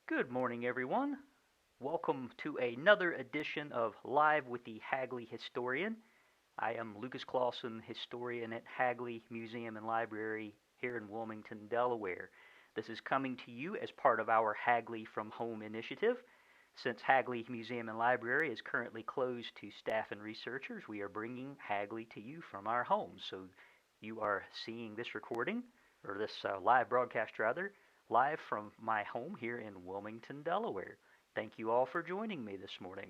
Good morning, everyone. Welcome to another edition of Live with the Hagley Historian. I am Lucas Clausen, historian at Hagley Museum and Library here in Wilmington, Delaware. This is coming to you as part of our Hagley from Home initiative. Since Hagley Museum and Library is currently closed to staff and researchers, we are bringing Hagley to you from our homes. So you are seeing this recording, or this live broadcast rather, live from my home here in Wilmington, Delaware. Thank you all for joining me this morning.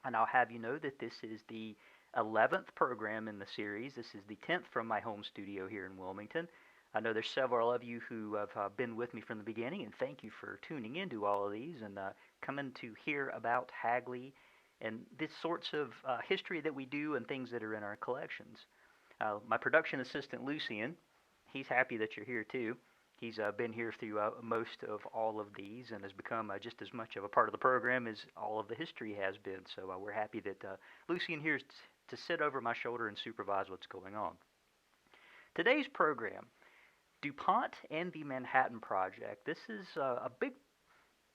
And I'll have you know that this is the 11th program in the series. This is the 10th from my home studio here in Wilmington. I know there's several of you who have been with me from the beginning, and thank you for tuning into all of these and coming to hear about Hagley and the sorts of history that we do and things that are in our collections. My production assistant, Lucian, he's happy that you're here too. He's been here through most of all of these and has become just as much of a part of the program as all of the history has been. So we're happy that Lucian here is to sit over my shoulder and supervise what's going on. Today's program, DuPont and the Manhattan Project. This is a big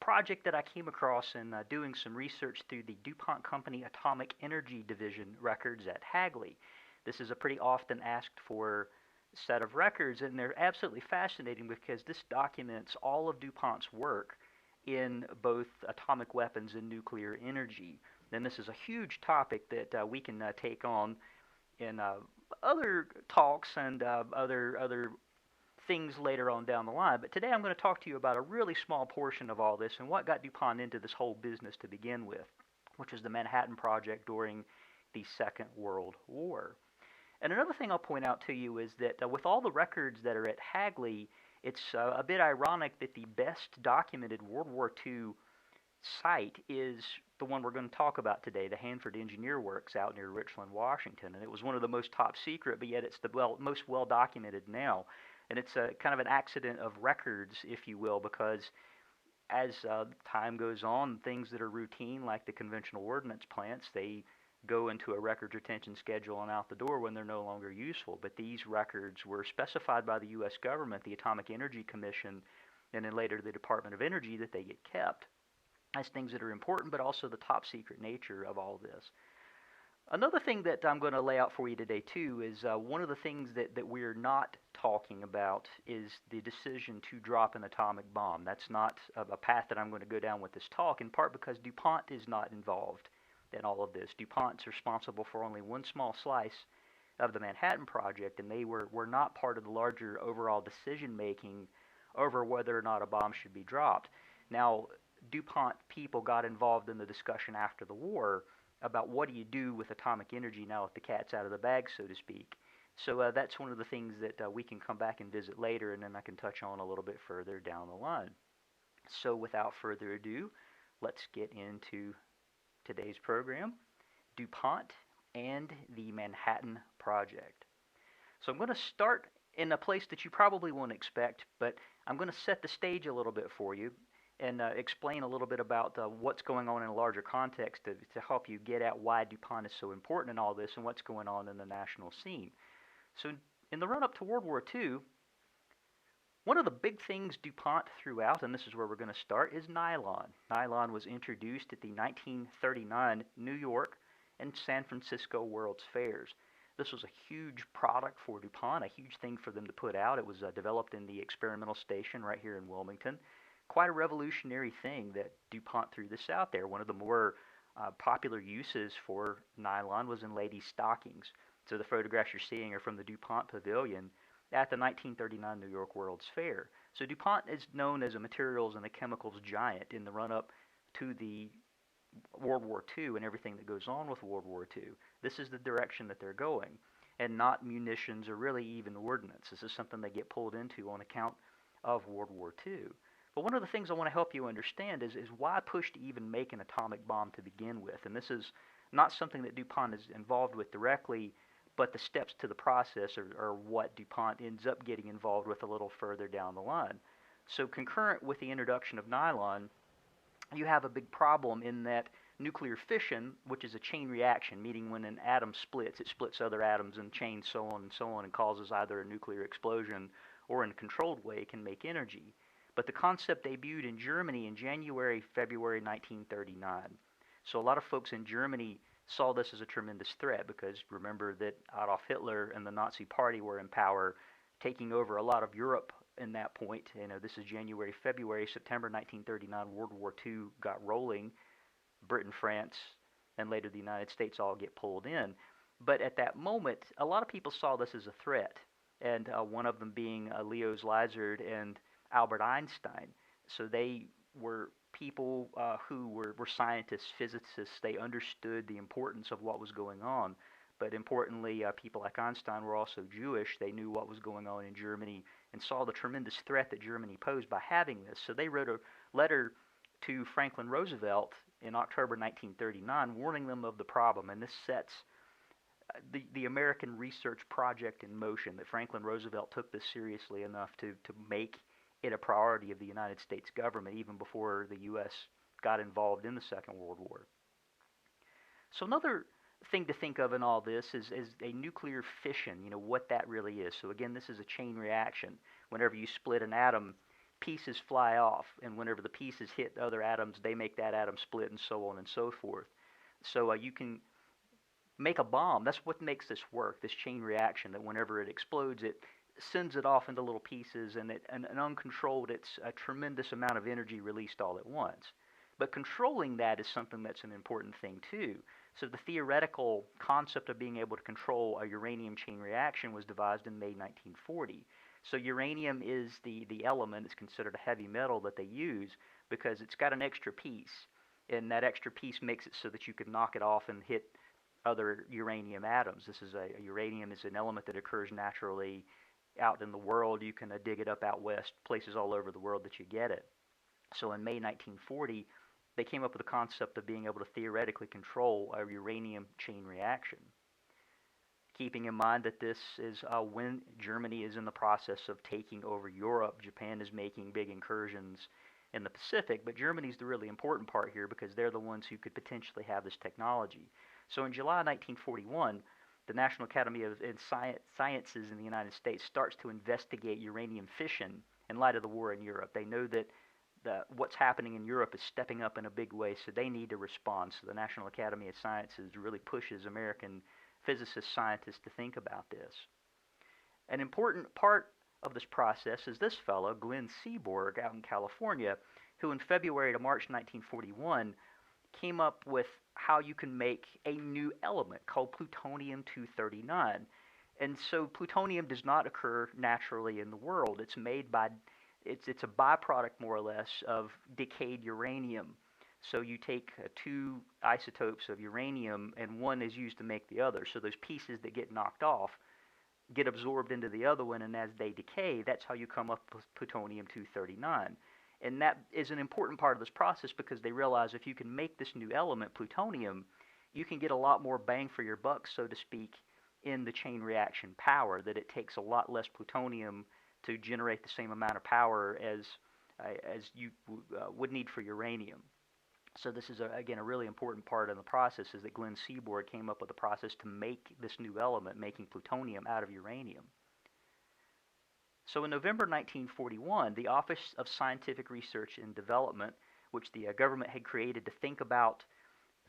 project that I came across in doing some research through the DuPont Company Atomic Energy Division records at Hagley. This is a pretty often asked for set of records, and they're absolutely fascinating because this documents all of DuPont's work in both atomic weapons and nuclear energy. And this is a huge topic that we can take on in other talks and other things later on down the line. But today I'm going to talk to you about a really small portion of all this and what got DuPont into this whole business to begin with, which was the Manhattan Project during the Second World War. And another thing I'll point out to you is that with all the records that are at Hagley, it's a bit ironic that the best documented World War II site is the one we're going to talk about today, the Hanford Engineer Works out near Richland, Washington. And it was one of the most top secret, but yet it's the most well documented now. And it's a kind of an accident of records, if you will, because as time goes on, things that are routine, like the conventional ordnance plants, they go into a records retention schedule and out the door when they're no longer useful. But these records were specified by the U.S. government, the Atomic Energy Commission, and then later the Department of Energy, that they get kept as things that are important, but also the top secret nature of all this. Another thing that I'm going to lay out for you today too is one of the things that we're not talking about is the decision to drop an atomic bomb. That's not a path that I'm going to go down with this talk, in part because DuPont is not involved in all of this. DuPont's responsible for only one small slice of the Manhattan Project, and they were not part of the larger overall decision making over whether or not a bomb should be dropped. Now, DuPont people got involved in the discussion after the war about what do you do with atomic energy now that the cat's out of the bag, so to speak. So that's one of the things that we can come back and visit later, and then I can touch on a little bit further down the line. So without further ado, let's get into today's program, DuPont and the Manhattan Project. So I'm going to start in a place that you probably won't expect, but I'm going to set the stage a little bit for you and explain a little bit about what's going on in a larger context to help you get at why DuPont is so important in all this and what's going on in the national scene. So in the run-up to World War II, one of the big things DuPont threw out, and this is where we're going to start, is nylon. Nylon was introduced at the 1939 New York and San Francisco World's Fairs. This was a huge product for DuPont, a huge thing for them to put out. It was developed in the experimental station right here in Wilmington. Quite a revolutionary thing that DuPont threw this out there. One of the more popular uses for nylon was in ladies' stockings. So the photographs you're seeing are from the DuPont Pavilion at the 1939 New York World's Fair. So DuPont is known as a materials and a chemicals giant in the run-up to the World War II and everything that goes on with World War II. This is the direction that they're going, and not munitions or really even ordnance. This is something they get pulled into on account of World War II. But one of the things I want to help you understand is why push to even make an atomic bomb to begin with. And this is not something that DuPont is involved with directly, but the steps to the process are what DuPont ends up getting involved with a little further down the line. So concurrent with the introduction of nylon, you have a big problem in that nuclear fission, which is a chain reaction, meaning when an atom splits, it splits other atoms and chains so on, and causes either a nuclear explosion or in a controlled way can make energy. But the concept debuted in Germany in January, February 1939. So a lot of folks in Germany saw this as a tremendous threat because remember that Adolf Hitler and the Nazi Party were in power, taking over a lot of Europe in that point. This is January, February, September 1939. World War II got rolling. Britain, France, and later the United States all get pulled in. But at that moment, a lot of people saw this as a threat, and one of them being Leo Szilard and Albert Einstein. So they were people who were scientists, physicists. They understood the importance of what was going on. But importantly, people like Einstein were also Jewish. They knew what was going on in Germany and saw the tremendous threat that Germany posed by having this. So they wrote a letter to Franklin Roosevelt in October 1939 warning them of the problem. And this sets the American research project in motion, that Franklin Roosevelt took this seriously enough to make it a priority of the United States government even before the U.S. got involved in the Second World War. So another thing to think of in all this is a nuclear fission, what that really is. So again, this is a chain reaction. Whenever you split an atom, pieces fly off, and whenever the pieces hit other atoms, they make that atom split, and so on and so forth. So you can make a bomb. That's what makes this work, this chain reaction, that whenever it explodes, it sends it off into little pieces, and uncontrolled, it's a tremendous amount of energy released all at once. But controlling that is something that's an important thing too. So the theoretical concept of being able to control a uranium chain reaction was devised in May 1940. So uranium is the element. It's considered a heavy metal that they use because it's got an extra piece, and that extra piece makes it so that you can knock it off and hit other uranium atoms. This is uranium is an element that occurs naturally out in the world. You can dig it up out west, places all over the world that you get it. So in May 1940, they came up with the concept of being able to theoretically control a uranium chain reaction. Keeping in mind that this is when Germany is in the process of taking over Europe. Japan is making big incursions in the Pacific, but Germany's the really important part here because they're the ones who could potentially have this technology. So in July 1941, the National Academy of Sciences in the United States starts to investigate uranium fission in light of the war in Europe. They know that what's happening in Europe is stepping up in a big way, so they need to respond. So the National Academy of Sciences really pushes American physicists, scientists to think about this. An important part of this process is this fellow, Glenn Seaborg, out in California, who in February to March 1941 came up with how you can make a new element called plutonium-239. And so plutonium does not occur naturally in the world. It's made by it's a byproduct, more or less, of decayed uranium. So you take two isotopes of uranium, and one is used to make the other. So those pieces that get knocked off get absorbed into the other one, and as they decay, that's how you come up with plutonium-239. And that is an important part of this process because they realize if you can make this new element, plutonium, you can get a lot more bang for your buck, so to speak, in the chain reaction power, that it takes a lot less plutonium to generate the same amount of power as you would need for uranium. So this is, again, a really important part of the process, is that Glenn Seaborg came up with a process to make this new element, making plutonium out of uranium. So in November 1941, the Office of Scientific Research and Development, which the government had created to think about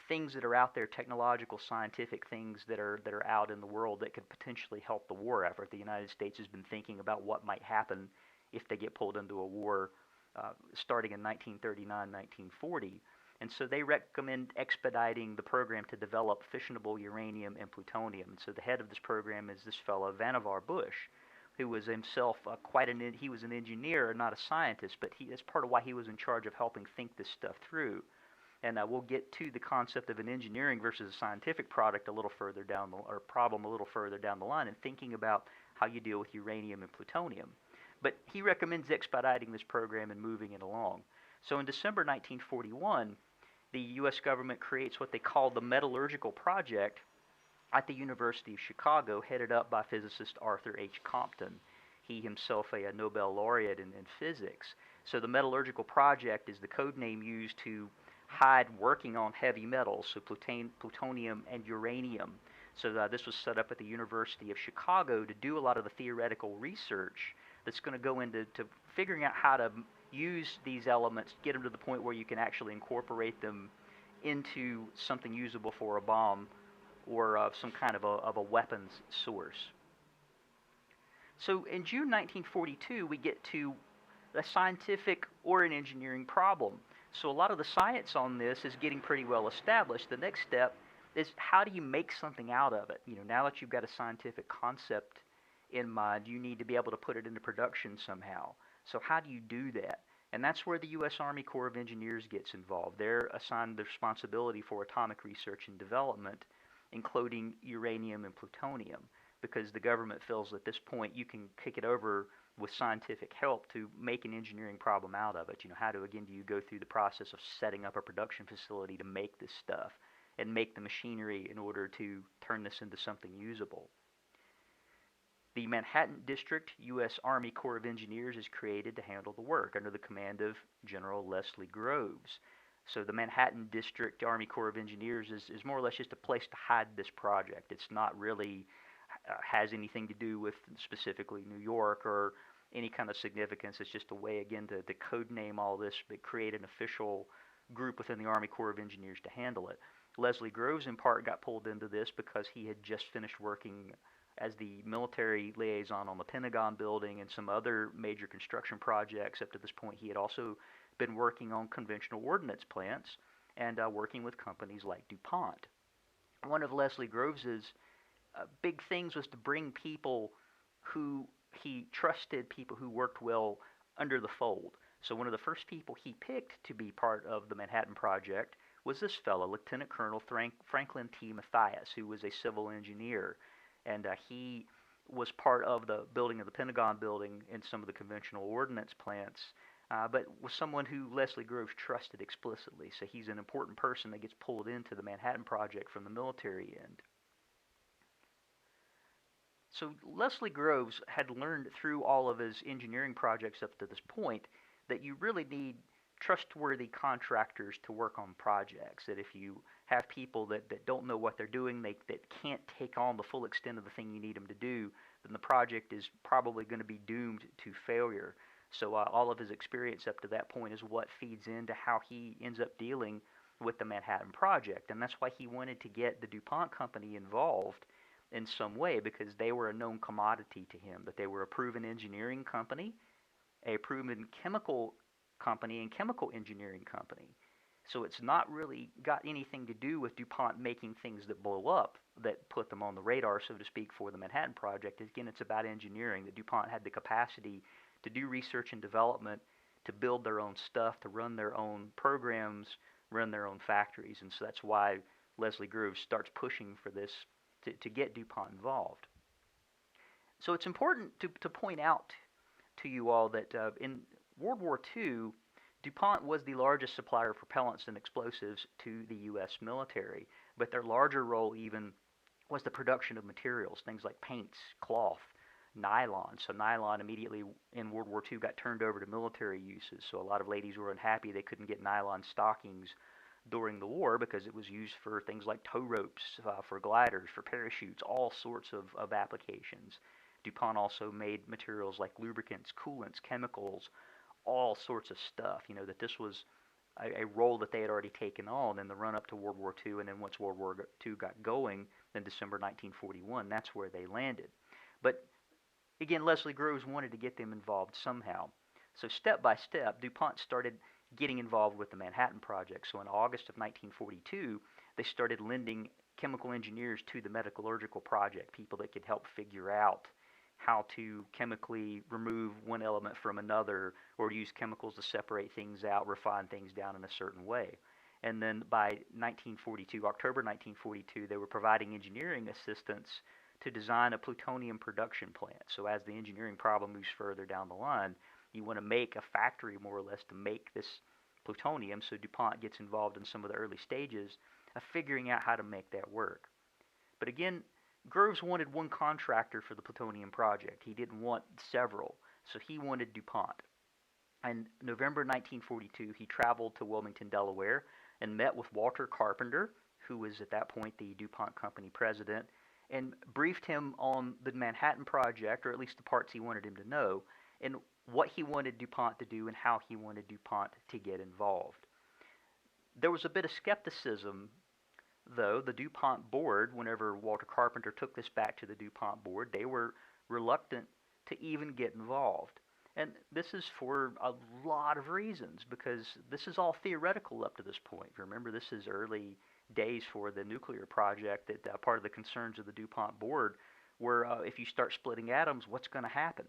things that are out there, technological, scientific things that are out in the world that could potentially help the war effort. The United States has been thinking about what might happen if they get pulled into a war starting in 1939, 1940. And so they recommend expediting the program to develop fissionable uranium and plutonium. And so the head of this program is this fellow, Vannevar Bush, who was himself he was an engineer, not a scientist, but that's part of why he was in charge of helping think this stuff through. And we'll get to the concept of an engineering versus a scientific product a little further down problem a little further down the line, and thinking about how you deal with uranium and plutonium. But he recommends expediting this program and moving it along. So in December 1941, the U.S. government creates what they call the Metallurgical Project at the University of Chicago, headed up by physicist Arthur H. Compton. He himself a Nobel laureate in physics. So the Metallurgical Project is the code name used to hide working on heavy metals, so plutonium and uranium. So this was set up at the University of Chicago to do a lot of the theoretical research that's going to go into figuring out how to use these elements, get them to the point where you can actually incorporate them into something usable for a bomb or some kind of a weapons source. So in June 1942, we get to a scientific or an engineering problem. So a lot of the science on this is getting pretty well established. The next step is how do you make something out of it? Now that you've got a scientific concept in mind, you need to be able to put it into production somehow. So how do you do that? And that's where the U.S. Army Corps of Engineers gets involved. They're assigned the responsibility for atomic research and development, including uranium and plutonium, because the government feels at this point you can kick it over with scientific help to make an engineering problem out of it. How do you go through the process of setting up a production facility to make this stuff and make the machinery in order to turn this into something usable? The Manhattan District U.S. Army Corps of Engineers is created to handle the work under the command of General Leslie Groves. So the Manhattan District Army Corps of Engineers is more or less just a place to hide this project. It's not really has anything to do with specifically New York or any kind of significance. It's just a way, again, to code name all this, but create an official group within the Army Corps of Engineers to handle it. Leslie Groves, in part, got pulled into this because he had just finished working as the military liaison on the Pentagon building and some other major construction projects. Up to this point, he had also been working on conventional ordnance plants and working with companies like DuPont. One of Leslie Groves's big things was to bring people who he trusted, people who worked well, under the fold. So one of the first people he picked to be part of the Manhattan Project was this fellow, Lieutenant Colonel Franklin T. Matthias, who was a civil engineer. And he was part of the building of the Pentagon building and some of the conventional ordnance plants, but was someone who Leslie Groves trusted explicitly. So he's an important person that gets pulled into the Manhattan Project from the military end. So Leslie Groves had learned through all of his engineering projects up to this point that you really need trustworthy contractors to work on projects. That if you have people that don't know what they're doing, that can't take on the full extent of the thing you need them to do, then the project is probably going to be doomed to failure. So all of his experience up to that point is what feeds into how he ends up dealing with the Manhattan Project. And that's why he wanted to get the DuPont Company involved in some way, because they were a known commodity to him, that they were a proven engineering company, a proven chemical company and chemical engineering company. So it's not really got anything to do with DuPont making things that blow up, that put them on the radar, so to speak, for the Manhattan Project. Again, it's about engineering. That DuPont had the capacity to do research and development, to build their own stuff, to run their own programs, run their own factories. And so that's why Leslie Groves starts pushing for this to get DuPont involved. So it's important to point out to you all that in World War II, DuPont was the largest supplier of propellants and explosives to the U.S. military, but their larger role even was the production of materials, things like paints, cloth, nylon. So nylon immediately in World War II got turned over to military uses. So a lot of ladies were unhappy they couldn't get nylon stockings during the war because it was used for things like tow ropes, for gliders, for parachutes, all sorts of applications. DuPont also made materials like lubricants, coolants, chemicals, all sorts of stuff. That this was a role that they had already taken on in the run-up to World War II, and then once World War II got going in December 1941, that's where they landed. But again, Leslie Groves wanted to get them involved somehow. So step by step, DuPont started getting involved with the Manhattan Project. So in August of 1942, they started lending chemical engineers to the metallurgical project, people that could help figure out how to chemically remove one element from another, or use chemicals to separate things out, refine things down in a certain way. And then by 1942, October 1942, they were providing engineering assistance to design a plutonium production plant. So as the engineering problem moves further down the line, you want to make a factory more or less to make this plutonium. So DuPont gets involved in some of the early stages of figuring out how to make that work. But again, Groves wanted one contractor for the plutonium project. He didn't want several, so he wanted DuPont. In November 1942, he traveled to Wilmington, Delaware, and met with Walter Carpenter, who was at that point the DuPont Company president, and briefed him on the Manhattan Project, or at least the parts he wanted him to know. and what he wanted DuPont to do and how he wanted DuPont to get involved. There was a bit of skepticism, though. The DuPont Board, whenever Walter Carpenter took this back to the DuPont Board, they were reluctant to even get involved. And this is for a lot of reasons, because this is all theoretical up to this point. Remember, this is early days for the nuclear project. That part of the concerns of the DuPont Board were, if you start splitting atoms, what's going to happen?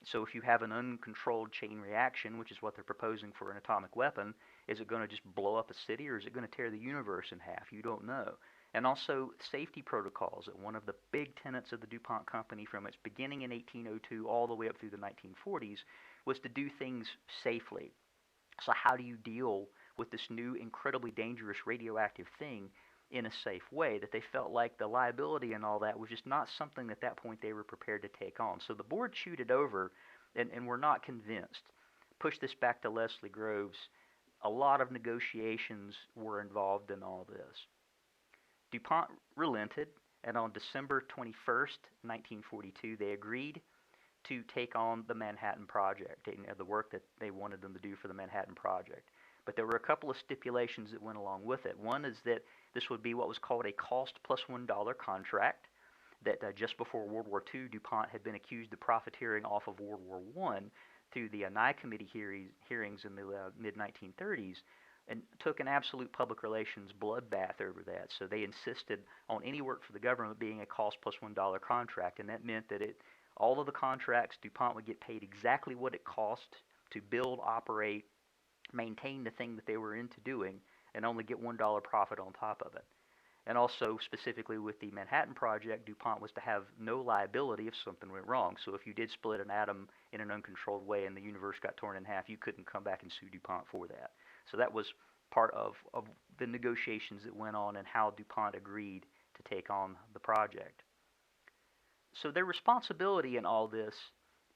So if you have an uncontrolled chain reaction, which is what they're proposing for an atomic weapon, is it going to just blow up a city, or is it going to tear the universe in half? You don't know. And also safety protocols. One of the big tenets of the DuPont Company from its beginning in 1802 all the way up through the 1940s was to do things safely. So how do you deal with this new incredibly dangerous radioactive thing in a safe way? That they felt like the liability and all that was just not something at that point they were prepared to take on. So the board chewed it over and were not convinced. Push this back to Leslie Groves. A lot of negotiations were involved in all this. DuPont relented, and on December 21st, 1942, they agreed to take on the Manhattan Project, the work that they wanted them to do for the Manhattan Project. But there were a couple of stipulations that went along with it. One is that this would be what was called a cost plus $1 contract, that just before World War II, DuPont had been accused of profiteering off of World War I through the Nye Committee hearings in the mid-1930s, and took an absolute public relations bloodbath over that. So they insisted on any work for the government being a cost plus $1 contract, and that meant that all of the contracts, DuPont would get paid exactly what it cost to build, operate, maintain the thing that they were into doing, and only get $1 profit on top of it. And also, specifically with the Manhattan Project, DuPont was to have no liability if something went wrong. So if you did split an atom in an uncontrolled way and the universe got torn in half, you couldn't come back and sue DuPont for that. So that was part of the negotiations that went on and how DuPont agreed to take on the project. So their responsibility in all this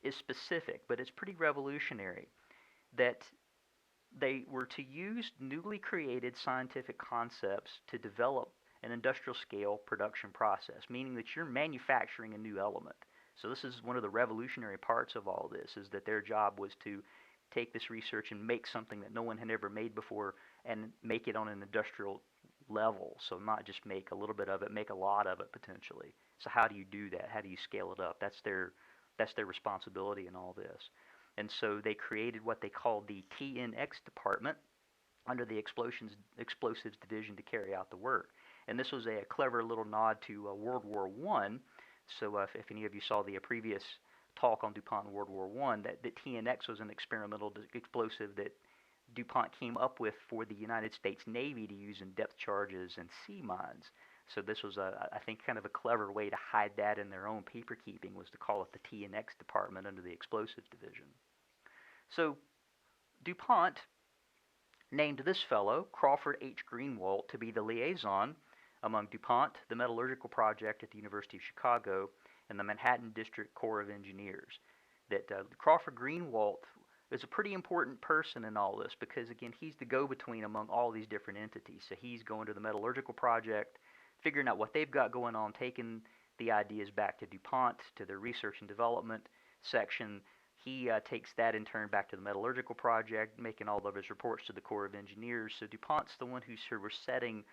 is specific, but it's pretty revolutionary, that they were to use newly created scientific concepts to develop an industrial scale production process, meaning that you're manufacturing a new element. So this is one of the revolutionary parts of all this, is that their job was to take this research and make something that no one had ever made before, and make it on an industrial level. So not just make a little bit of it, make a lot of it potentially. So how do you do that? How do you scale it up? That's their responsibility in all this. And so they created what they called the TNX department under the explosives division to carry out the work. And this was a clever little nod to World War I. So if any of you saw the previous talk on DuPont in World War I, that TNX was an experimental explosive that DuPont came up with for the United States Navy to use in depth charges and sea mines. So this was, I think, kind of a clever way to hide that in their own paper keeping, was to call it the TNX department under the explosives division. So DuPont named this fellow, Crawford H. Greenewalt, to be the liaison among DuPont, the Metallurgical Project at the University of Chicago, and the Manhattan District Corps of Engineers. That Crawford Greenewalt is a pretty important person in all this, because, again, he's the go-between among all these different entities. So he's going to the Metallurgical Project, figuring out what they've got going on, taking the ideas back to DuPont, to their research and development section. He takes that in turn back to the Metallurgical Project, making all of his reports to the Corps of Engineers. So DuPont's the one who's sort of setting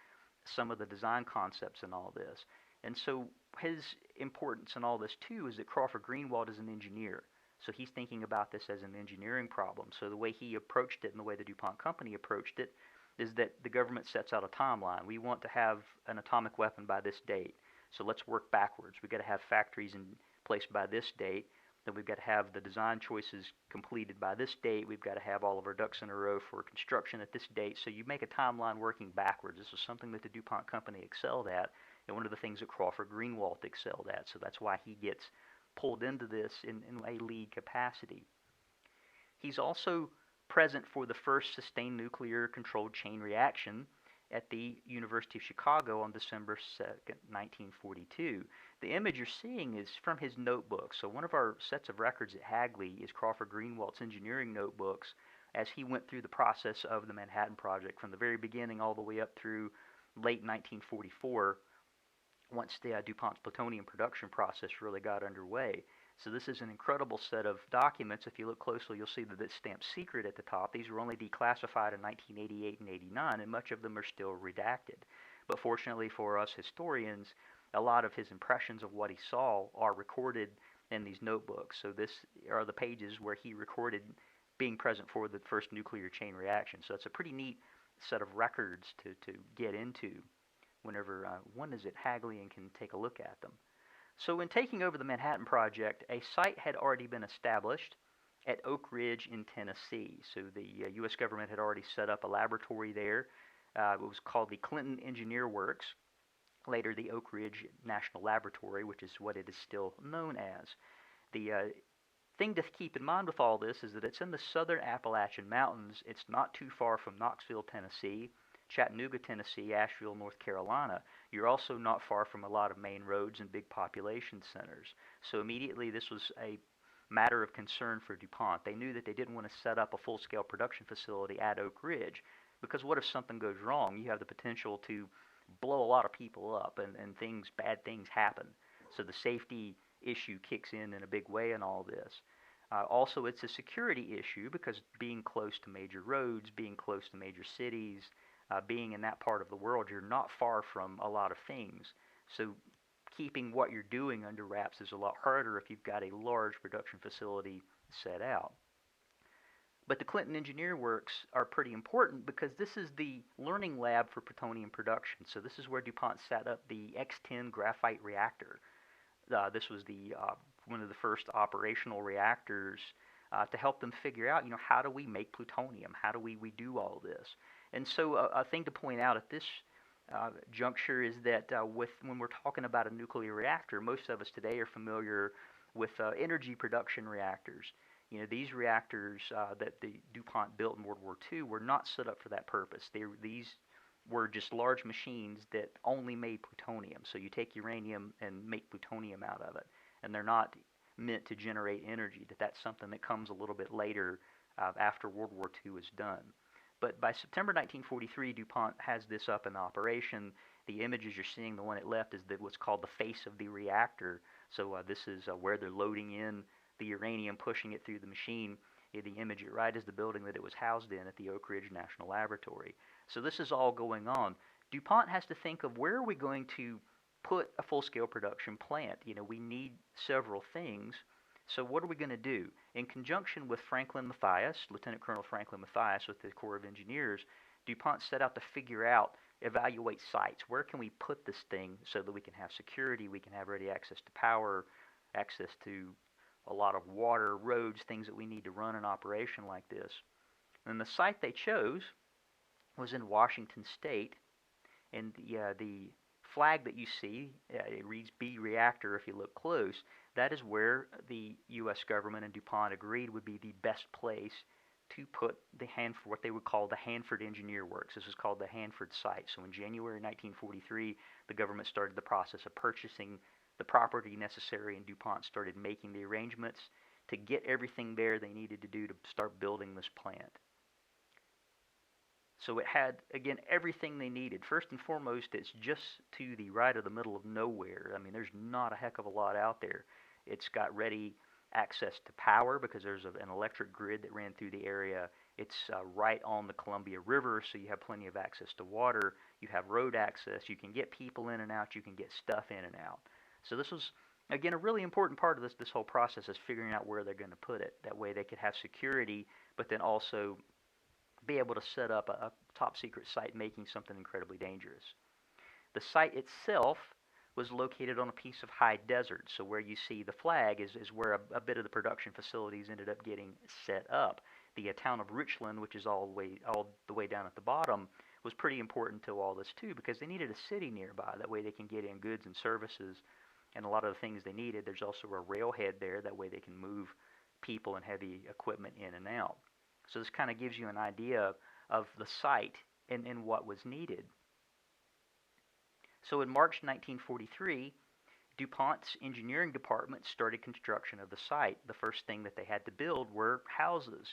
some of the design concepts in all this. And so his importance in all this, too, is that Crawford Greenewalt is an engineer. So he's thinking about this as an engineering problem. So the way he approached it and the way the DuPont Company approached it is that the government sets out a timeline. We want to have an atomic weapon by this date. So let's work backwards. We've got to have factories in place by this date. Then we've got to have the design choices completed by this date. We've got to have all of our ducks in a row for construction at this date. So you make a timeline working backwards. This is something that the DuPont Company excelled at, and one of the things that Crawford Greenewalt excelled at. So that's why he gets pulled into this in a lead capacity. He's also present for the first sustained nuclear controlled chain reaction at the University of Chicago on December 2nd, 1942. The image you're seeing is from his notebook. So one of our sets of records at Hagley is Crawford Greenewalt's engineering notebooks as he went through the process of the Manhattan Project from the very beginning all the way up through late 1944, once the DuPont's plutonium production process really got underway. So this is an incredible set of documents. If you look closely, you'll see that it's stamped secret at the top. These were only declassified in 1988 and 89, and much of them are still redacted. But fortunately for us historians, a lot of his impressions of what he saw are recorded in these notebooks. So this are the pages where he recorded being present for the first nuclear chain reaction. So it's a pretty neat set of records to get into whenever one is at Hagley and can take a look at them. So in taking over the Manhattan Project, a site had already been established at Oak Ridge in Tennessee. So the U.S. government had already set up a laboratory there. It was called the Clinton Engineer Works, later the Oak Ridge National Laboratory, which is what it is still known as. The thing to keep in mind with all this is that it's in the southern Appalachian Mountains. It's not too far from Knoxville, Tennessee, Chattanooga, Tennessee, Asheville, North Carolina. You're also not far from a lot of main roads and big population centers. So immediately this was a matter of concern for DuPont. They knew that they didn't want to set up a full-scale production facility at Oak Ridge, because what if something goes wrong? You have the potential to blow a lot of people up, and bad things happen. So the safety issue kicks in a big way in all this. Also, it's a security issue because being close to major roads, being close to major cities, being in that part of the world, you're not far from a lot of things. So keeping what you're doing under wraps is a lot harder if you've got a large production facility set out. But the Clinton Engineer Works are pretty important because this is the learning lab for plutonium production. So this is where DuPont set up the X-10 graphite reactor. This was one of the first operational reactors to help them figure out, how do we make plutonium? How do we do all this? And so a thing to point out at this juncture is that when we're talking about a nuclear reactor, most of us today are familiar with energy production reactors. These reactors that the DuPont built in World War II were not set up for that purpose. These were just large machines that only made plutonium. So you take uranium and make plutonium out of it. And they're not meant to generate energy. That's something that comes a little bit later after World War II is done. But by September 1943, DuPont has this up in operation. The images you're seeing, the one at left, is what's called the face of the reactor. So this is where they're loading in the uranium, pushing it through the machine. The image at right is the building that it was housed in at the Oak Ridge National Laboratory. So this is all going on. DuPont has to think of where are we going to put a full-scale production plant. We need several things. So what are we going to do? In conjunction with Franklin Matthias, Lieutenant Colonel Franklin Matthias with the Corps of Engineers, DuPont set out to figure out, evaluate sites. Where can we put this thing so that we can have security, we can have ready access to power, access to a lot of water, roads, things that we need to run an operation like this. And the site they chose was in Washington State, and the flag that you see, it reads B Reactor if you look close. That is where the U.S. government and DuPont agreed would be the best place to put what they would call the Hanford Engineer Works. This is called the Hanford site. So in January 1943, the government started the process of purchasing the property necessary, and DuPont started making the arrangements to get everything there they needed to do to start building this plant. So it had, again, everything they needed. First and foremost, it's just to the right of the middle of nowhere. I mean, there's not a heck of a lot out there. It's got ready access to power because there's an electric grid that ran through the area. It's right on the Columbia River, so you have plenty of access to water. You have road access. You can get people in and out. You can get stuff in and out. So this was, again, a really important part of this whole process is figuring out where they're going to put it. That way they could have security, but then also be able to set up a top-secret site making something incredibly dangerous. The site itself was located on a piece of high desert, so where you see the flag is where a bit of the production facilities ended up getting set up. The town of Richland, which is all the way down at the bottom, was pretty important to all this too because they needed a city nearby. That way they can get in goods and services and a lot of the things they needed. There's also a railhead there. That way they can move people and heavy equipment in and out. So this kind of gives you an idea of the site and what was needed. So in March 1943, DuPont's engineering department started construction of the site. The first thing that they had to build were houses.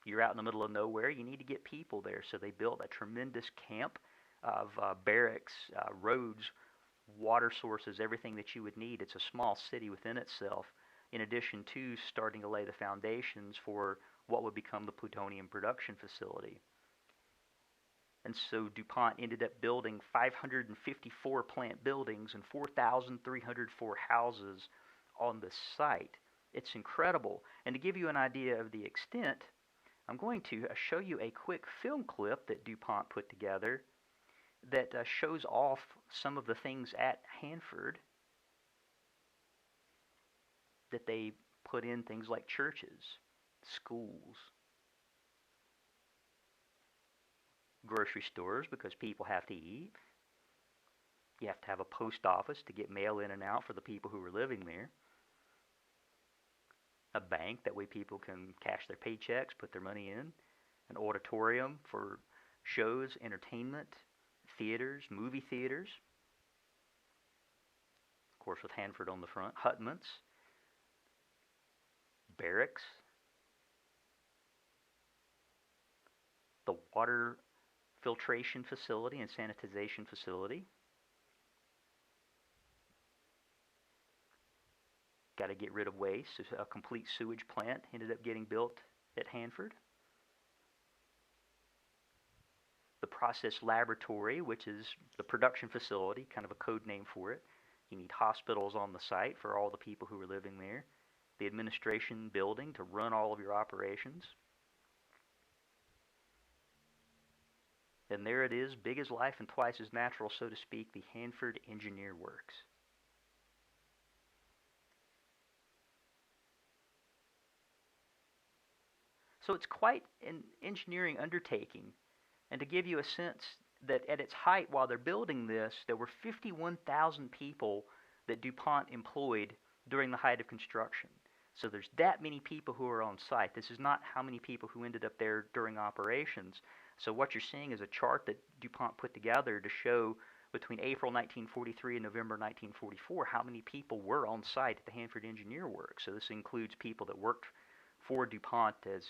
You're out in the middle of nowhere, you need to get people there. So they built a tremendous camp of barracks, roads, water sources, everything that you would need. It's a small city within itself. in addition to starting to lay the foundations for what would become the plutonium production facility. And so DuPont ended up building 554 plant buildings and 4,304 houses on the site. It's incredible. And to give you an idea of the extent, I'm going to show you a quick film clip that DuPont put together that shows off some of the things at Hanford that they put in, things like churches, schools, grocery stores because people have to eat. You have to have a post office to get mail in and out for the people who are living there. A bank, that way people can cash their paychecks, put their money in. An auditorium for shows, entertainment, theaters, movie theaters. Of course, with Hanford on the front, hutments, barracks, the water filtration facility and sanitization facility. Got to get rid of waste. So a complete sewage plant ended up getting built at Hanford. The process laboratory, which is the production facility, kind of a code name for it. You need hospitals on the site for all the people who are living there. The administration building to run all of your operations. And there it is, big as life and twice as natural, so to speak, the Hanford Engineer Works. So it's quite an engineering undertaking. And to give you a sense that at its height, while they're building this, there were 51,000 people that DuPont employed during the height of construction. So there's that many people who are on site. This is not how many people who ended up there during operations. So what you're seeing is a chart that DuPont put together to show between April 1943 and November 1944 how many people were on site at the Hanford Engineer Works. So this includes people that worked for DuPont as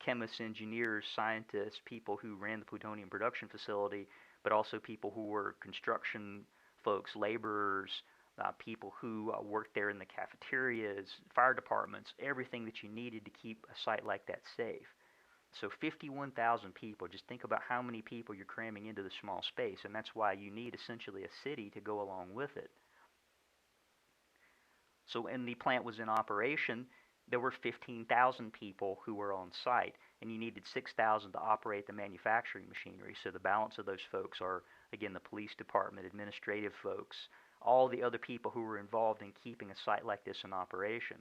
chemists, engineers, scientists, people who ran the plutonium production facility, but also people who were construction folks, laborers, people who worked there in the cafeterias, fire departments, everything that you needed to keep a site like that safe. So 51,000 people. Just think about how many people you're cramming into the small space, and that's why you need essentially a city to go along with it. So when the plant was in operation, there were 15,000 people who were on site, and you needed 6,000 to operate the manufacturing machinery. So the balance of those folks are, again, the police department, administrative folks, all the other people who were involved in keeping a site like this in operation.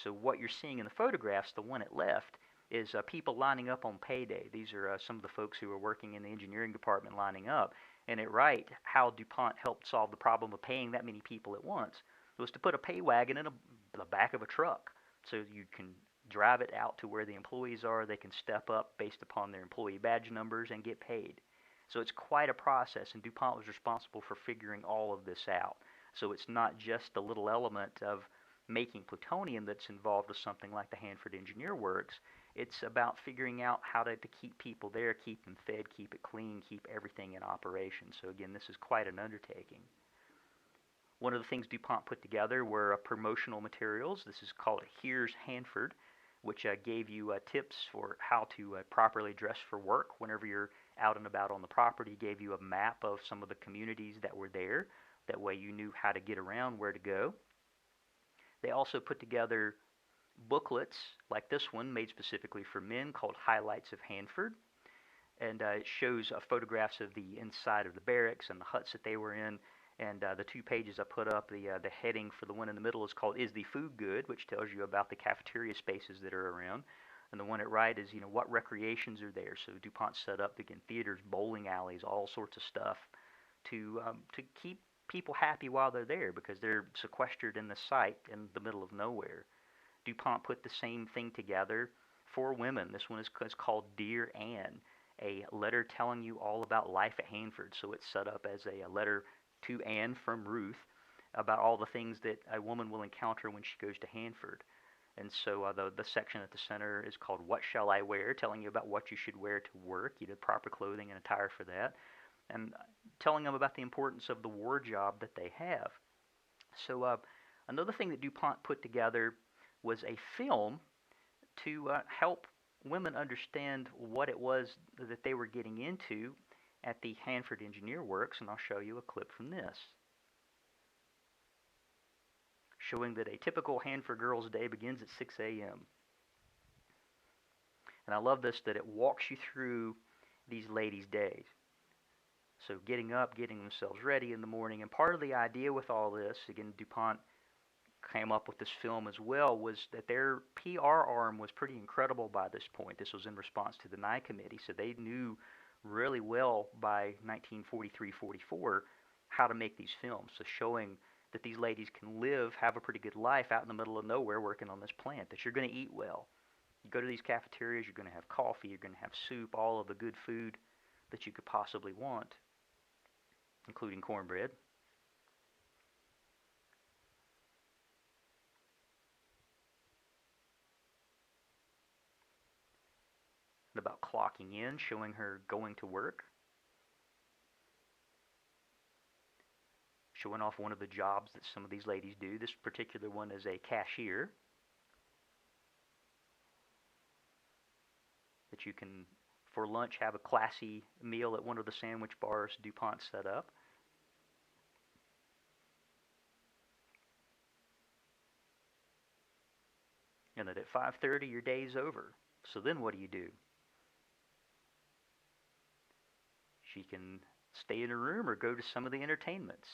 So what you're seeing in the photographs, the one at left, is people lining up on payday. These are some of the folks who are working in the engineering department lining up. And at right, how DuPont helped solve the problem of paying that many people at once was to put a pay wagon in the back of a truck. So you can drive it out to where the employees are. They can step up based upon their employee badge numbers and get paid. So it's quite a process, and DuPont was responsible for figuring all of this out. So it's not just a little element of making plutonium that's involved with something like the Hanford Engineer Works. It's about figuring out how to keep people there, keep them fed, keep it clean, keep everything in operation. So again, this is quite an undertaking. One of the things DuPont put together were promotional materials. This is called Here's Hanford, which gave you tips for how to properly dress for work whenever you're out and about on the property. Gave you a map of some of the communities that were there. That way you knew how to get around, where to go. They also put together booklets like this one made specifically for men called Highlights of Hanford. And it shows photographs of the inside of the barracks and the huts that they were in. And the 2 pages I put up, the heading for the one in the middle is called Is the Food Good?, which tells you about the cafeteria spaces that are around. And the one at right is, what recreations are there. So DuPont set up, again, theaters, bowling alleys, all sorts of stuff to keep people happy while they're there because they're sequestered in the site in the middle of nowhere. DuPont put the same thing together for women. This one is called Dear Anne, a letter telling you all about life at Hanford. So it's set up as a letter to Anne from Ruth about all the things that a woman will encounter when she goes to Hanford. And so the section at the center is called What Shall I Wear?, telling you about what you should wear to work, proper clothing and attire for that, and telling them about the importance of the war job that they have. So another thing that DuPont put together was a film to help women understand what it was that they were getting into at the Hanford Engineer Works, and I'll show you a clip from this, showing that a typical Hanford girl's day begins at 6 a.m. And I love this, that it walks you through these ladies' days. So getting up, getting themselves ready in the morning, and part of the idea with all this, again, DuPont came up with this film as well, was that their PR arm was pretty incredible by this point. This was in response to the Nye Committee, so they knew really well by 1943-44 how to make these films, so showing that these ladies can live, have a pretty good life out in the middle of nowhere working on this plant, that you're going to eat well. You go to these cafeterias, you're going to have coffee, you're going to have soup, all of the good food that you could possibly want, including cornbread. And about clocking in, showing her going to work, showing off one of the jobs that some of these ladies do. This particular one is a cashier, that you can, for lunch, have a classy meal at one of the sandwich bars DuPont set up. And that at 5:30 your day's over. So then what do? She can stay in her room or go to some of the entertainments,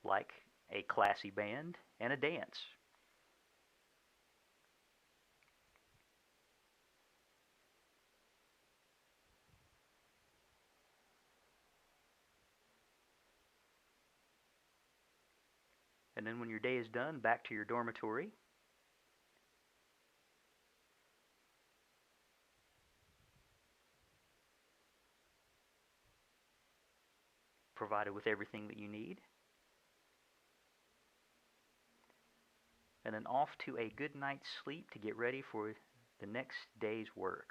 like a classy band and a dance. And then when your day is done, back to your dormitory. Provided with everything that you need. And then off to a good night's sleep to get ready for the next day's work.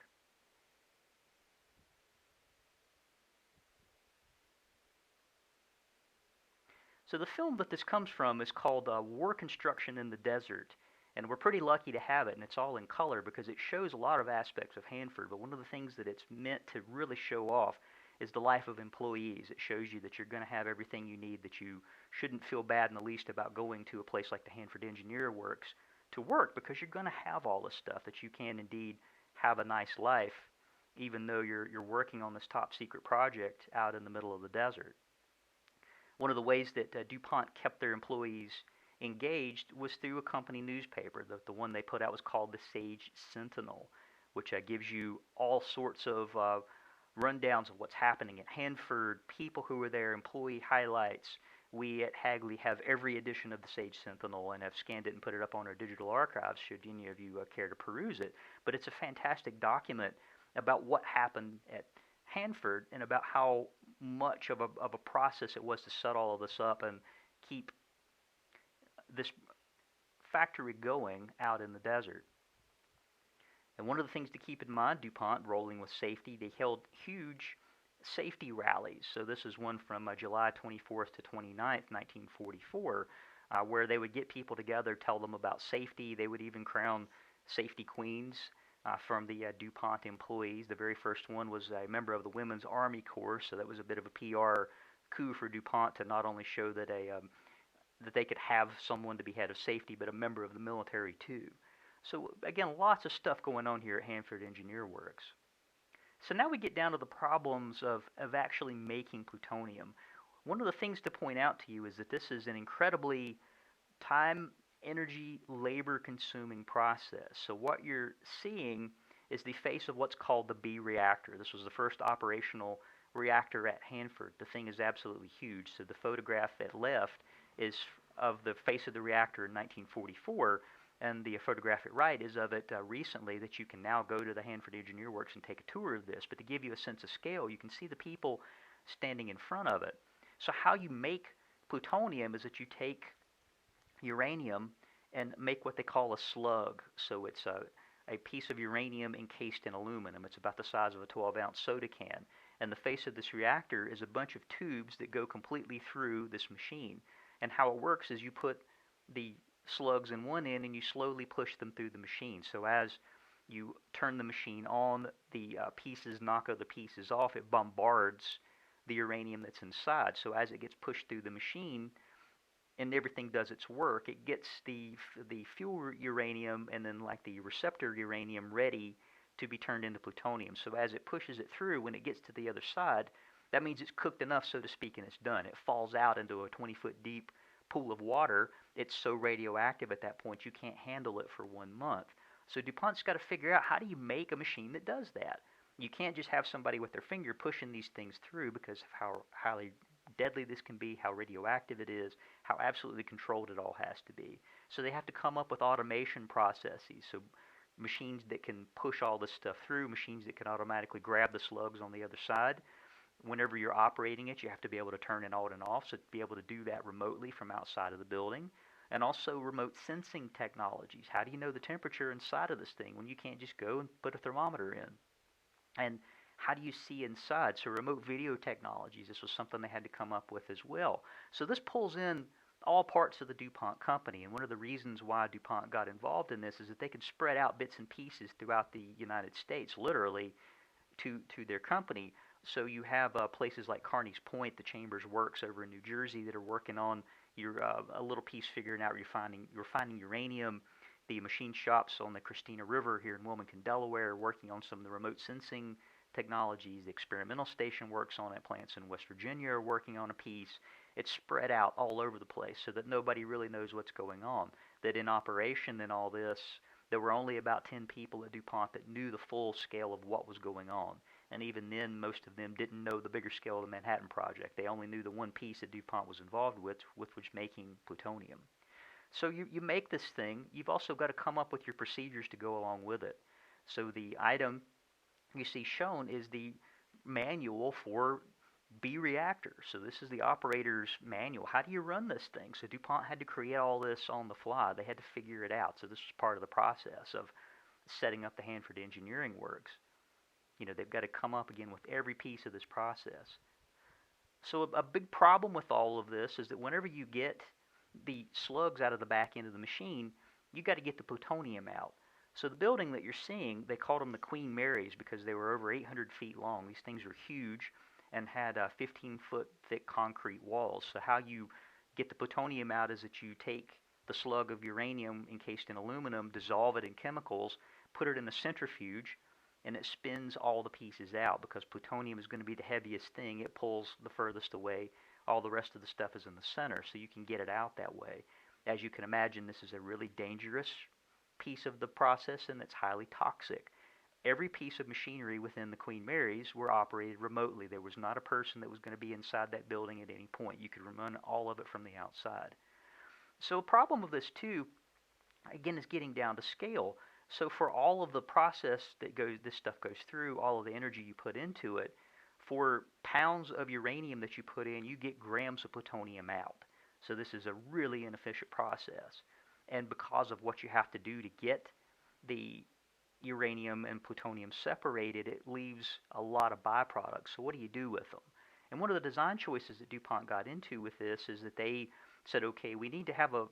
So the film that this comes from is called War Construction in the Desert, and we're pretty lucky to have it, and it's all in color because it shows a lot of aspects of Hanford, but one of the things that it's meant to really show off is the life of employees. It shows you that you're going to have everything you need, that you shouldn't feel bad in the least about going to a place like the Hanford Engineer Works to work, because you're going to have all this stuff, that you can indeed have a nice life even though you're working on this top secret project out in the middle of the desert. One of the ways that DuPont kept their employees engaged was through a company newspaper. The one they put out was called the Sage Sentinel, which gives you all sorts of rundowns of what's happening at Hanford, people who were there, employee highlights. We at Hagley have every edition of the Sage Sentinel and have scanned it and put it up on our digital archives should any of you care to peruse it. But it's a fantastic document about what happened at Hanford and about how much of a process it was to set all of this up and keep this factory going out in the desert. And one of the things to keep in mind, DuPont, rolling with safety, they held huge safety rallies. So this is one from July 24th to 29th, 1944, where they would get people together, tell them about safety. They would even crown safety queens from the DuPont employees. The very first one was a member of the Women's Army Corps, so that was a bit of a PR coup for DuPont to not only show that that they could have someone to be head of safety, but a member of the military too. So again, lots of stuff going on here at Hanford Engineer Works. So now we get down to the problems of actually making plutonium. One of the things to point out to you is that this is an incredibly time, energy, labor-consuming process. So what you're seeing is the face of what's called the B reactor. This was the first operational reactor at Hanford. The thing is absolutely huge. So the photograph at left is of the face of the reactor in 1944, and the photograph at right is of it recently, that you can now go to the Hanford Engineer Works and take a tour of this. But to give you a sense of scale, you can see the people standing in front of it. So how you make plutonium is that you take uranium and make what they call a slug. So it's a piece of uranium encased in aluminum. It's about the size of a 12-ounce soda can. And the face of this reactor is a bunch of tubes that go completely through this machine. And how it works is you put the slugs in one end and you slowly push them through the machine. So as you turn the machine on, the pieces knock other pieces off. It bombards the uranium that's inside. So as it gets pushed through the machine and everything does its work, it gets the fuel uranium and then like the receptor uranium ready to be turned into plutonium. So as it pushes it through, when it gets to the other side, that means it's cooked enough, so to speak, and it's done. It falls out into a 20-foot deep pool of water. It's so radioactive at that point you can't handle it for 1 month. So DuPont's got to figure out, how do you make a machine that does that? You can't just have somebody with their finger pushing these things through because of how highly deadly this can be, how radioactive it is, how absolutely controlled it all has to be. So they have to come up with automation processes. So machines that can push all this stuff through, machines that can automatically grab the slugs on the other side. Whenever you're operating it, you have to be able to turn it on and off, so to be able to do that remotely from outside of the building. And also remote sensing technologies. How do you know the temperature inside of this thing when you can't just go and put a thermometer in? And how do you see inside? So remote video technologies, this was something they had to come up with as well. So this pulls in all parts of the DuPont company, and one of the reasons why DuPont got involved in this is that they could spread out bits and pieces throughout the United States, literally, to their company. So you have places like Carney's Point, the Chambers Works over in New Jersey that are working on your a little piece figuring out refining uranium. The machine shops on the Christina River here in Wilmington, Delaware, are working on some of the remote sensing technologies. The experimental station works on it. Plants in West Virginia are working on a piece. It's spread out all over the place so that nobody really knows what's going on. That in operation in all this, there were only about 10 people at DuPont that knew the full scale of what was going on. And even then, most of them didn't know the bigger scale of the Manhattan Project. They only knew the one piece that DuPont was involved with which making plutonium. So you make this thing. You've also got to come up with your procedures to go along with it. So the item you see shown is the manual for B reactor. So this is the operator's manual. How do you run this thing? So DuPont had to create all this on the fly. They had to figure it out. So this was part of the process of setting up the Hanford Engineering Works. You know, they've got to come up again with every piece of this process. So a big problem with all of this is that whenever you get the slugs out of the back end of the machine, you got to get the plutonium out. So the building that you're seeing, they called them the Queen Marys because they were over 800 feet long. These things were huge and had 15-foot thick concrete walls. So how you get the plutonium out is that you take the slug of uranium encased in aluminum, dissolve it in chemicals, put it in a centrifuge, and it spins all the pieces out because plutonium is going to be the heaviest thing. It pulls the furthest away. All the rest of the stuff is in the center, so you can get it out that way. As you can imagine, this is a really dangerous piece of the process, and it's highly toxic. Every piece of machinery within the Queen Marys were operated remotely. There was not a person that was going to be inside that building at any point. You could run all of it from the outside. So a problem of this too, again, is getting down to scale. So for all of the process that this stuff goes through, all of the energy you put into it, for pounds of uranium that you put in, you get grams of plutonium out. So this is a really inefficient process. And because of what you have to do to get the uranium and plutonium separated, it leaves a lot of byproducts. So what do you do with them? And one of the design choices that DuPont got into with this is that they said, okay, we need to have a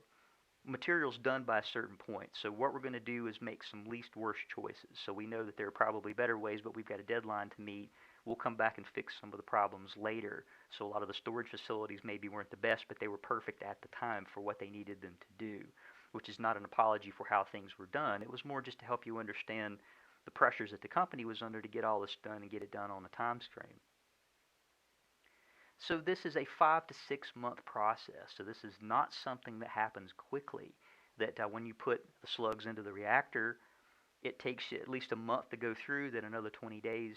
materials done by a certain point. So what we're going to do is make some least worst choices. So we know that there are probably better ways, but we've got a deadline to meet. We'll come back and fix some of the problems later. So a lot of the storage facilities maybe weren't the best, but they were perfect at the time for what they needed them to do, which is not an apology for how things were done. It was more just to help you understand the pressures that the company was under to get all this done and get it done on a time frame. So this is a 5 to 6 month process. So this is not something that happens quickly. That when you put the slugs into the reactor, it takes you at least a month to go through, then another 20 days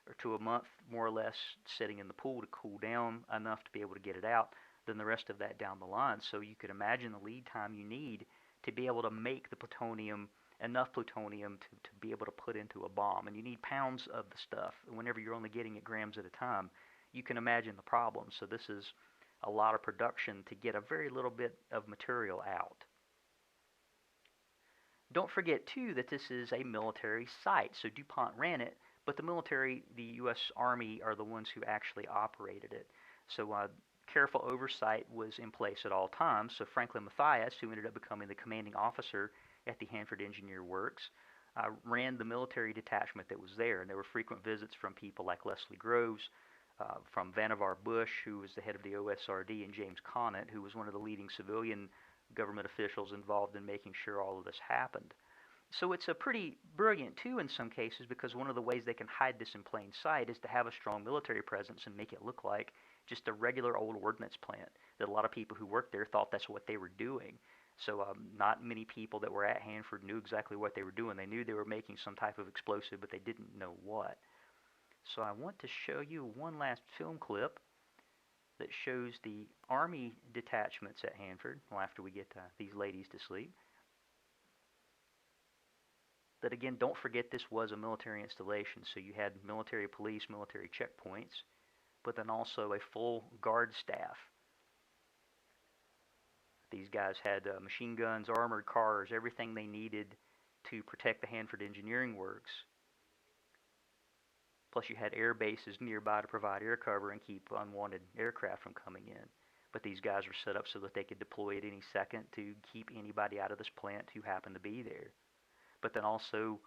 or to a month, more or less, sitting in the pool to cool down enough to be able to get it out, then the rest of that down the line. So you could imagine the lead time you need to be able to make the plutonium, enough plutonium to be able to put into a bomb. And you need pounds of the stuff whenever you're only getting it grams at a time. You can imagine the problem. So this is a lot of production to get a very little bit of material out. Don't forget, too, that this is a military site. So DuPont ran it, but the military, the U.S. Army, are the ones who actually operated it. So careful oversight was in place at all times. So Franklin Matthias, who ended up becoming the commanding officer at the Hanford Engineer Works, ran the military detachment that was there, and there were frequent visits from people like Leslie Groves, from Vannevar Bush, who was the head of the OSRD, and James Conant, who was one of the leading civilian government officials involved in making sure all of this happened. So it's a pretty brilliant too in some cases, because one of the ways they can hide this in plain sight is to have a strong military presence and make it look like just a regular old ordnance plant that a lot of people who worked there thought that's what they were doing. So not many people that were at Hanford knew exactly what they were doing. They knew they were making some type of explosive, but they didn't know what. So I want to show you one last film clip that shows the Army detachments at Hanford, well, after we get these ladies to sleep. That again, don't forget this was a military installation, so you had military police, military checkpoints, but then also a full guard staff. These guys had machine guns, armored cars, everything they needed to protect the Hanford Engineering Works. Plus you had air bases nearby to provide air cover and keep unwanted aircraft from coming in. But these guys were set up so that they could deploy at any second to keep anybody out of this plant who happened to be there. But then also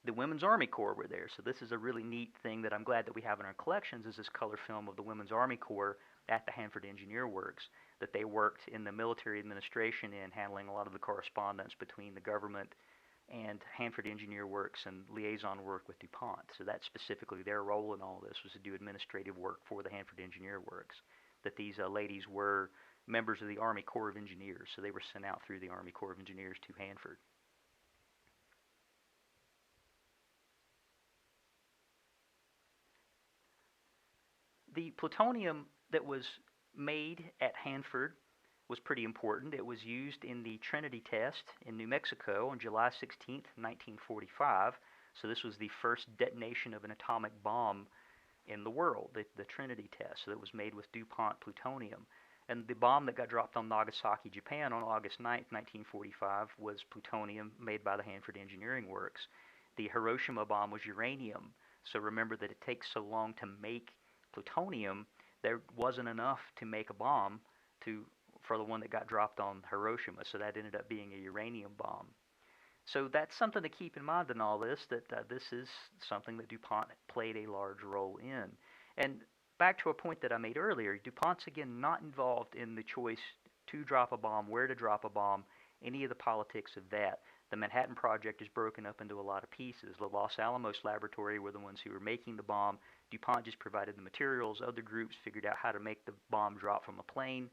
the Women's Army Corps were there. So this is a really neat thing that I'm glad that we have in our collections, is this color film of the Women's Army Corps at the Hanford Engineer Works, that they worked in the military administration in handling a lot of the correspondence between the government and Hanford Engineer Works and liaison work with DuPont. So that's specifically their role in all this, was to do administrative work for the Hanford Engineer Works. That these ladies were members of the Army Corps of Engineers, so they were sent out through the Army Corps of Engineers to Hanford. The plutonium that was made at Hanford was pretty important. It was used in the Trinity test in New Mexico on July 16, 1945. So this was the first detonation of an atomic bomb in the world, the Trinity test. So it was made with DuPont plutonium. And the bomb that got dropped on Nagasaki, Japan on August 9, 1945 was plutonium made by the Hanford Engineering Works. The Hiroshima bomb was uranium. So remember that it takes so long to make plutonium, there wasn't enough to make a bomb for the one that got dropped on Hiroshima, so that ended up being a uranium bomb. So that's something to keep in mind in all this, that this is something that DuPont played a large role in. And back to a point that I made earlier, DuPont's again not involved in the choice to drop a bomb, where to drop a bomb, any of the politics of that. The Manhattan Project is broken up into a lot of pieces. The Los Alamos Laboratory were the ones who were making the bomb. DuPont just provided the materials. Other groups figured out how to make the bomb drop from a plane.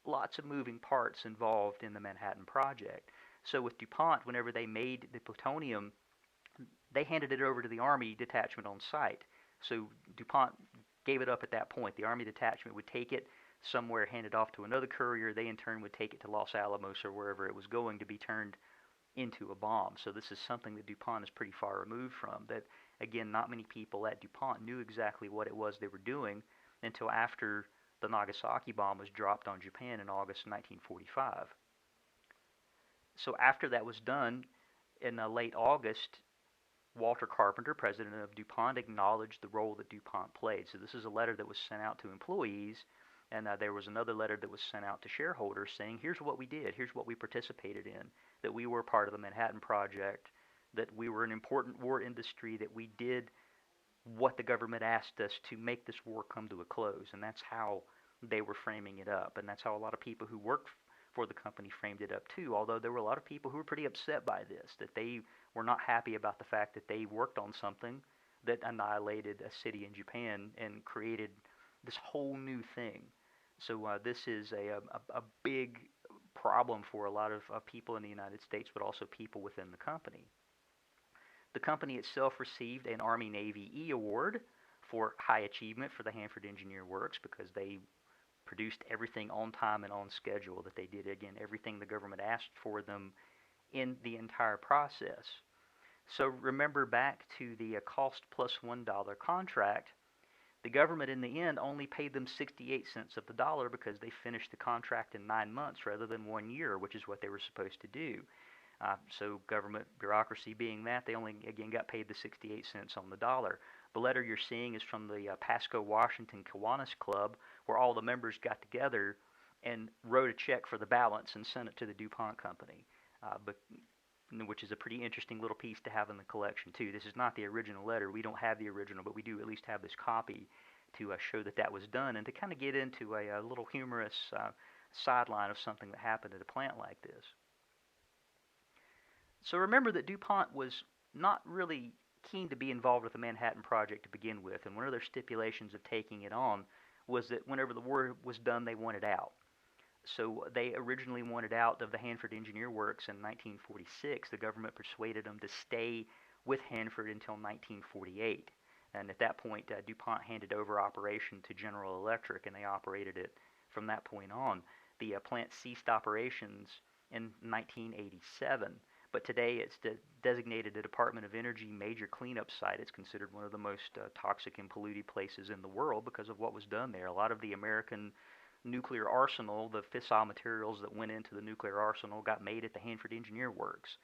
Lots of moving parts involved in the Manhattan Project. So with DuPont, whenever they made the plutonium, they handed it over to the Army detachment on site. So DuPont gave it up at that point. The Army detachment would take it somewhere, hand it off to another courier. They in turn would take it to Los Alamos or wherever it was going to be turned into a bomb. So this is something that DuPont is pretty far removed from. That, again, not many people at DuPont knew exactly what it was they were doing until after the Nagasaki bomb was dropped on Japan in August 1945. So after that was done, in late August, Walter Carpenter, president of DuPont, acknowledged the role that DuPont played. So this is a letter that was sent out to employees, and there was another letter that was sent out to shareholders saying, here's what we did, here's what we participated in, that we were part of the Manhattan Project, that we were an important war industry, that we did what the government asked us to make this war come to a close. And that's how they were framing it up, and that's how a lot of people who worked for the company framed it up too, although there were a lot of people who were pretty upset by this, that they were not happy about the fact that they worked on something that annihilated a city in Japan and created this whole new thing. So this is a big problem for a lot of people in the United States, but also people within the company. The company itself received an Army-Navy E Award for high achievement for the Hanford Engineer Works, because they produced everything on time and on schedule, that they did, again, everything the government asked for them in the entire process. So remember back to the cost plus $1 contract, the government in the end only paid them 68 cents of the dollar because they finished the contract in 9 months rather than 1 year, which is what they were supposed to do. So government bureaucracy being that, they only, again, got paid the 68 cents on the dollar. The letter you're seeing is from the Pasco, Washington Kiwanis Club, where all the members got together and wrote a check for the balance and sent it to the DuPont Company, but, which is a pretty interesting little piece to have in the collection too. This is not the original letter. We don't have the original, but we do at least have this copy to show that that was done, and to kind of get into a little humorous sideline of something that happened at a plant like this. So remember that DuPont was not really keen to be involved with the Manhattan Project to begin with, and one of their stipulations of taking it on was that whenever the war was done, they wanted out. So they originally wanted out of the Hanford Engineer Works in 1946. The government persuaded them to stay with Hanford until 1948. And at that point, DuPont handed over operation to General Electric, and they operated it from that point on. The plant ceased operations in 1987, but today it's designated a Department of Energy major cleanup site. It's considered one of the most toxic and polluted places in the world because of what was done there. A lot of the American nuclear arsenal, the fissile materials that went into the nuclear arsenal, got made at the Hanford Engineer Works.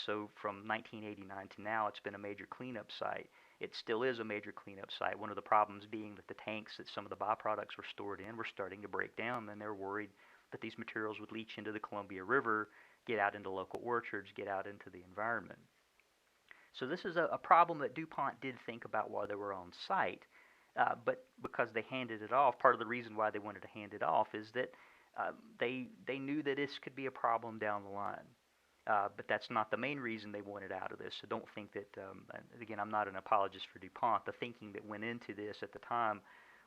So from 1989 to now, it's been a major cleanup site. It still is a major cleanup site. One of the problems being that the tanks that some of the byproducts were stored in were starting to break down, and they're worried that these materials would leach into the Columbia River, get out into local orchards, get out into the environment. So this is a problem that DuPont did think about while they were on site, but because they handed it off, part of the reason why they wanted to hand it off is that they knew that this could be a problem down the line. But that's not the main reason they wanted out of this. So don't think that, again, I'm not an apologist for DuPont. The thinking that went into this at the time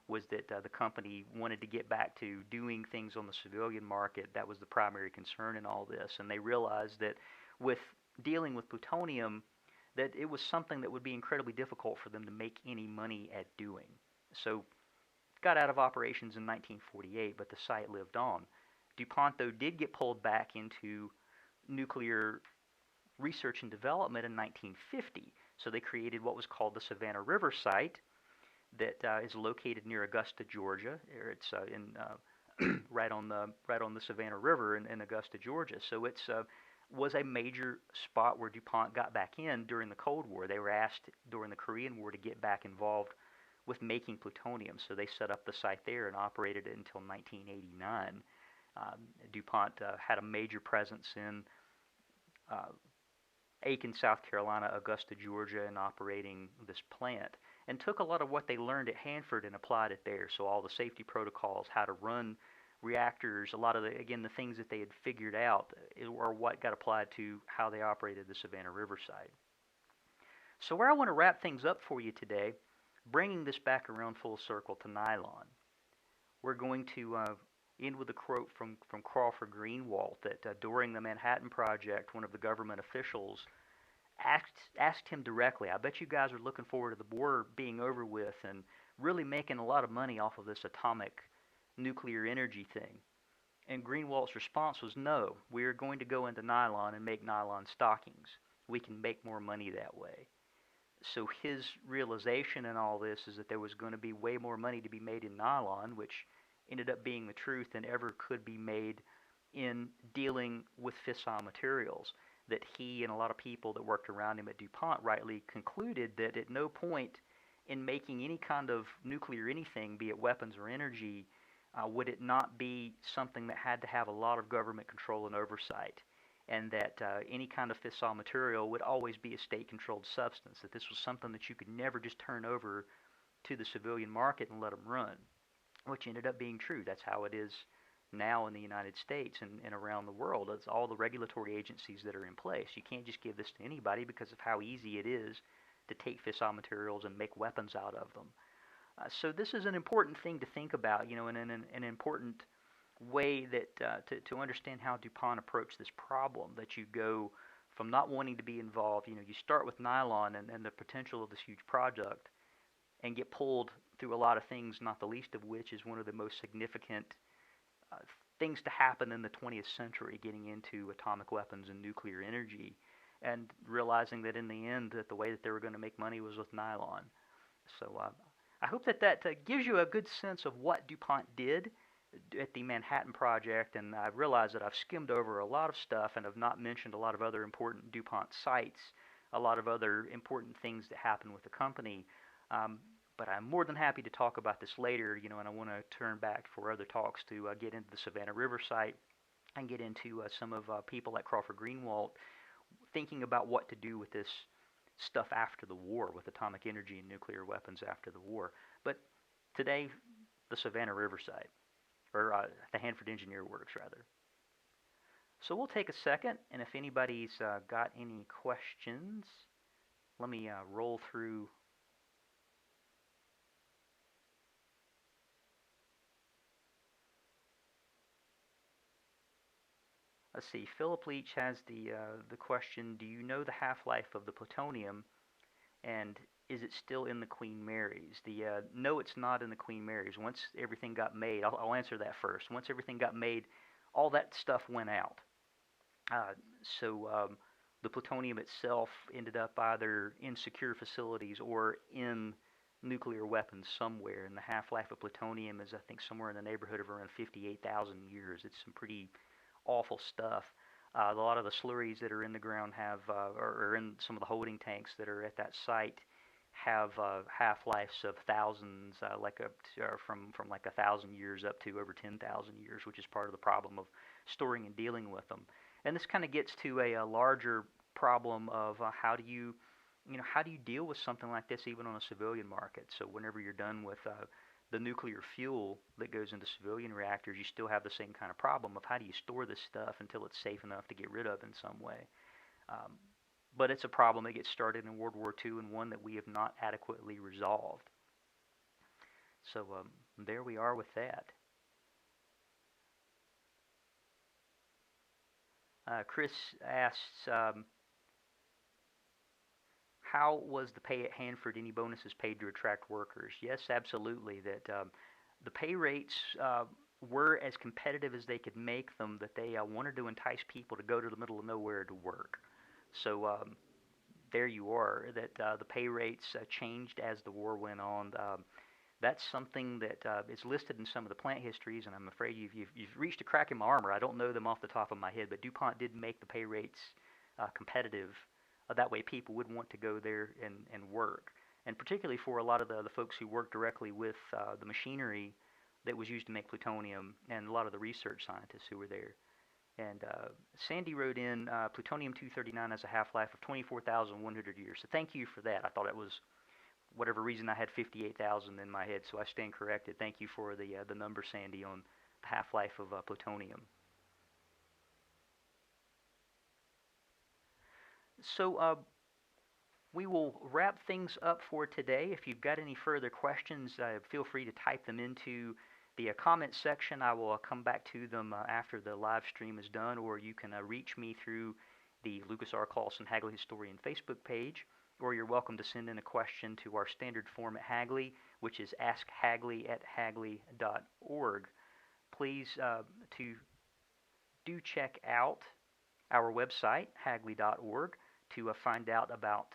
was that the company wanted to get back to doing things on the civilian market. That was the primary concern in all this. And they realized that with dealing with plutonium, that it was something that would be incredibly difficult for them to make any money at doing. So got out of operations in 1948, but the site lived on. DuPont, though, did get pulled back into nuclear research and development in 1950. So they created what was called the Savannah River site that is located near Augusta, Georgia. It's right on the Savannah River in Augusta, Georgia. So it's was a major spot where DuPont got back in during the Cold War. They were asked during the Korean War to get back involved with making plutonium. So they set up the site there and operated it until 1989. DuPont had a major presence in Aiken, South Carolina, Augusta, Georgia, and operating this plant, and took a lot of what they learned at Hanford and applied it there. So all the safety protocols, how to run reactors, a lot of the things that they had figured out are what got applied to how they operated the Savannah River site. So where I want to wrap things up for you today, bringing this back around full circle to nylon, we're going to end with a quote from Crawford Greenewalt that during the Manhattan Project, one of the government officials asked him directly, I bet you guys are looking forward to the war being over with and really making a lot of money off of this atomic nuclear energy thing. And Greenewalt's response was, no, we're going to go into nylon and make nylon stockings. We can make more money that way. So his realization in all this is that there was going to be way more money to be made in nylon, which ended up being the truth, than ever could be made in dealing with fissile materials. That he and a lot of people that worked around him at DuPont rightly concluded that at no point in making any kind of nuclear anything, be it weapons or energy, would it not be something that had to have a lot of government control and oversight, and that any kind of fissile material would always be a state-controlled substance, that this was something that you could never just turn over to the civilian market and let them run, which ended up being true. That's how it is now in the United States and around the world. It's all the regulatory agencies that are in place. You can't just give this to anybody because of how easy it is to take fissile materials and make weapons out of them. So this is an important thing to think about, and an important way that to understand how DuPont approached this problem, that you go from not wanting to be involved, you start with nylon and the potential of this huge project and get pulled through a lot of things, not the least of which is one of the most significant things to happen in the 20th century, getting into atomic weapons and nuclear energy, and realizing that in the end that the way that they were going to make money was with nylon. So I hope that gives you a good sense of what DuPont did at the Manhattan Project, and I realize that I've skimmed over a lot of stuff and have not mentioned a lot of other important DuPont sites, a lot of other important things that happened with the company. But But I'm more than happy to talk about this later, and I want to turn back for other talks to get into the Savannah River site and get into some of people like Crawford Greenewalt thinking about what to do with this stuff after the war, with atomic energy and nuclear weapons after the war. But today, the Savannah River site, or the Hanford Engineer Works, rather. So we'll take a second, and if anybody's got any questions, let me roll through. Let's see. Philip Leach has the question: do you know the half-life of the plutonium, and is it still in the Queen Marys? No, it's not in the Queen Marys. Once everything got made, I'll answer that first. Once everything got made, all that stuff went out. Uh, so the plutonium itself ended up either in secure facilities or in nuclear weapons somewhere. And the half-life of plutonium is, I think, somewhere in the neighborhood of around 58,000 years. It's some pretty awful stuff. A lot of the slurries that are in the ground have, or in some of the holding tanks that are at that site, have half-lives of thousands, like up to, from like 1,000 years up to over 10,000 years, which is part of the problem of storing and dealing with them. And this kind of gets to a larger problem of how do you deal with something like this even on a civilian market? So whenever you're done with the nuclear fuel that goes into civilian reactors, you still have the same kind of problem of how do you store this stuff until it's safe enough to get rid of in some way. Um, but it's a problem that gets started in World War II and one that we have not adequately resolved. So there we are with that. Chris asks, how was the pay at Hanford? Any bonuses paid to attract workers? Yes, absolutely. That the pay rates were as competitive as they could make them. That they wanted to entice people to go to the middle of nowhere to work. So there you are. That the pay rates changed as the war went on. That's something that is listed in some of the plant histories, and I'm afraid you've reached a crack in my armor. I don't know them off the top of my head, but DuPont did make the pay rates competitive. That way people would want to go there and work. And particularly for a lot of the folks who work directly with the machinery that was used to make plutonium, and a lot of the research scientists who were there. And Sandy wrote in, plutonium-239 has a half-life of 24,100 years. So thank you for that. I thought it was, whatever reason, I had 58,000 in my head, so I stand corrected. Thank you for the number, Sandy, on the half-life of plutonium. So we will wrap things up for today. If you've got any further questions, feel free to type them into the comment section. I will come back to them after the live stream is done, or you can reach me through the Lucas R. Clausen Hagley Historian Facebook page, or you're welcome to send in a question to our standard form at Hagley, which is askhagley@hagley.org. Please do check out our website, hagley.org, to find out about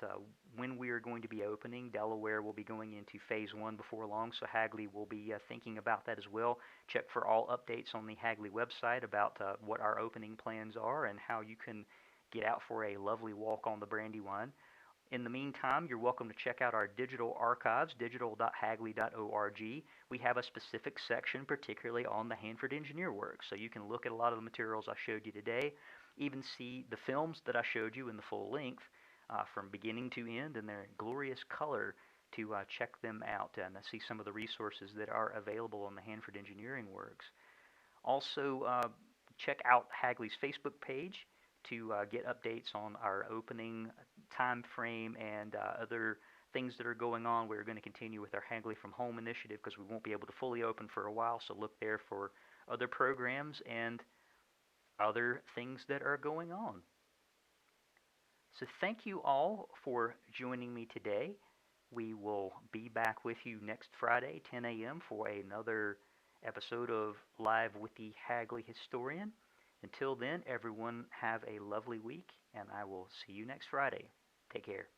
when we are going to be opening. Delaware will be going into phase one before long, so Hagley will be thinking about that as well. Check for all updates on the Hagley website about what our opening plans are and how you can get out for a lovely walk on the Brandywine. In the meantime, you're welcome to check out our digital archives, digital.hagley.org. We have a specific section particularly on the Hanford Engineer Works, so you can look at a lot of the materials I showed you today, even see the films that I showed you in the full length from beginning to end in their glorious color, to check them out and see some of the resources that are available on the Hanford Engineering Works. Also, check out Hagley's Facebook page to get updates on our opening time frame and other things that are going on. We're going to continue with our Hagley from Home initiative because we won't be able to fully open for a while, so look there for other programs and other things that are going on. So thank you all for joining me today. We will be back with you next Friday, 10 a.m. for another episode of Live with the Hagley Historian. Until then, everyone have a lovely week, and I will see you next Friday. Take care.